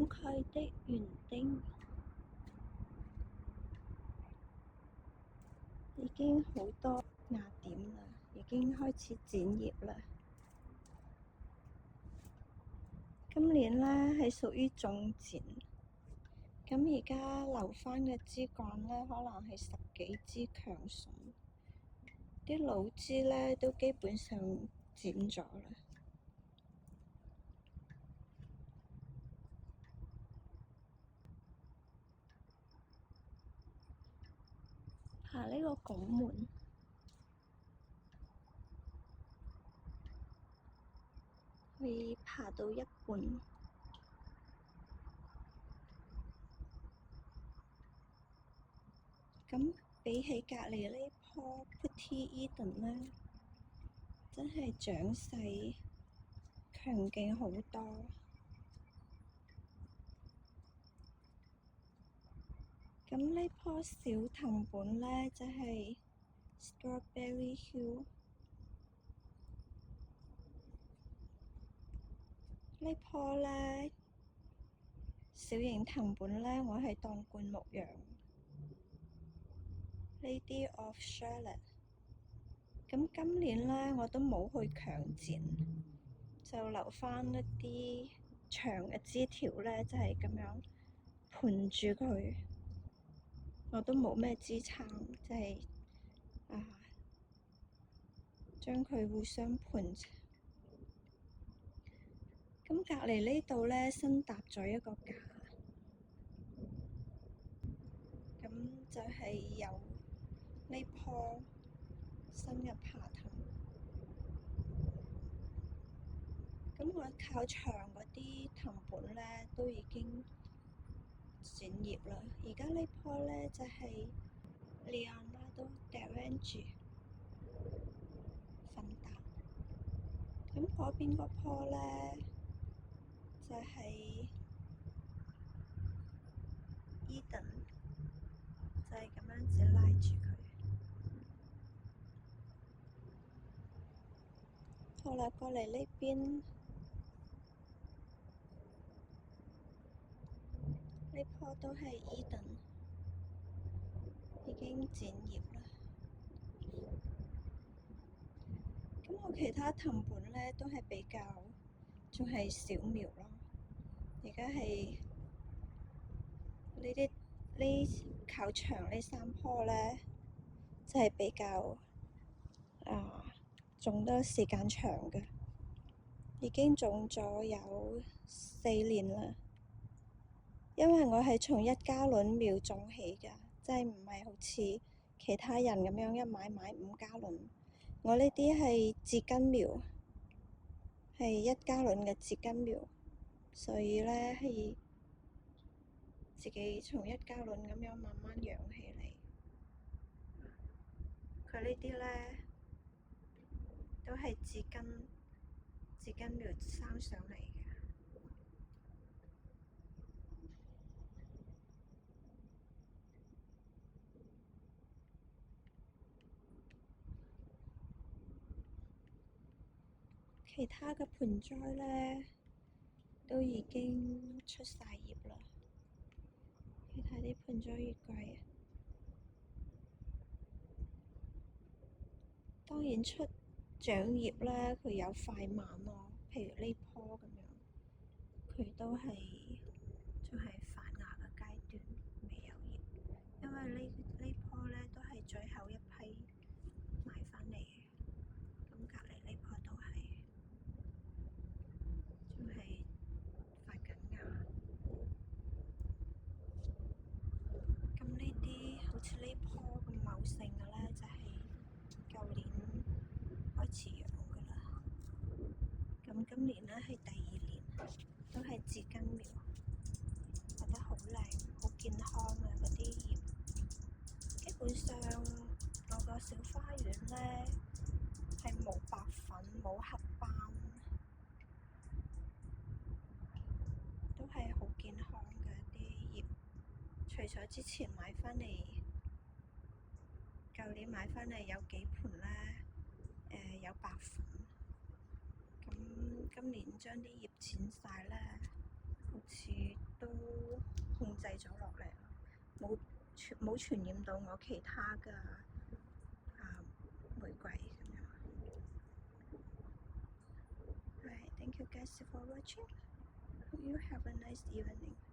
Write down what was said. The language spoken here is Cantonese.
慷慨的園丁已經好多芽點啦，已經開始剪葉啦。今年呢係屬於種剪，咁而家留返嘅枝幹呢，可能係10幾支強筍，啲老枝呢都基本上剪咗啦。爬呢個拱門，可以爬到一半。咁比起隔離呢棵 Pretty Eden 呢，真係長勢強勁好多。咁呢棵小藤本呢，就係 Strawberry Hill。呢棵呢，小型藤本呢，我係當灌木養。Lady of Shalott。咁今年呢，我都冇去強剪，就留返一啲長嘅枝條呢，就係咁樣盤住佢。我都冇咩支撐，即係將佢互相盤。咁隔離呢度呢，新搭咗一個架，咁就係有呢棵新嘅爬藤。咁我靠牆嗰啲藤本呢，都已經剪葉啦。而家呢棵呢，就係 Leonardo da Vinci 芬達。咁嗰邊嗰棵呢，就係 Eden， 就係咁樣子拉住佢。好啦，過嚟呢邊，呢棵都係 Eden， 已經剪葉啦。咁我其他藤本呢，都係比較仲係小苗咯。而家係呢靠牆呢3棵呢，就係比較種得時間長嘅，已經種咗有4年啦。因為我係從1加侖苗種起㗎，即係唔係好似其他人咁樣一買5加侖。我呢啲係節根苗，係1加侖嘅節根苗，所以呢係自己從1加侖咁樣慢慢養起嚟。佢呢啲呢，都係節根苗生上嚟嘅。其他嘅盆栽呢，都已經出晒葉啦。你睇啲盆栽月桂，當然出長葉呢，佢有快慢咯。譬如呢棵咁樣，佢都係仲係發芽嘅階段，未有葉。因為呢棵呢，都係最後一批買返嚟嘅。咁隔離呢棵都係，仲係發緊芽。咁呢啲好似呢棵咁茂盛嘅呢，就係舊年開始養㗎啦。咁今年呢係第2年，都係節根苗，覺得好靚，好健康啊！嗰啲葉，基本上我個小花園呢係冇白粉，冇黑斑，都係好健康嘅啲葉。除咗之前買返嚟，舊年買返嚟有幾盆呢，有白粉。咁今年將啲葉剪晒呢，好似都冇傳染到我其他嘅玫瑰咁樣。Right, thank you guys for watching. Hope you have a nice evening.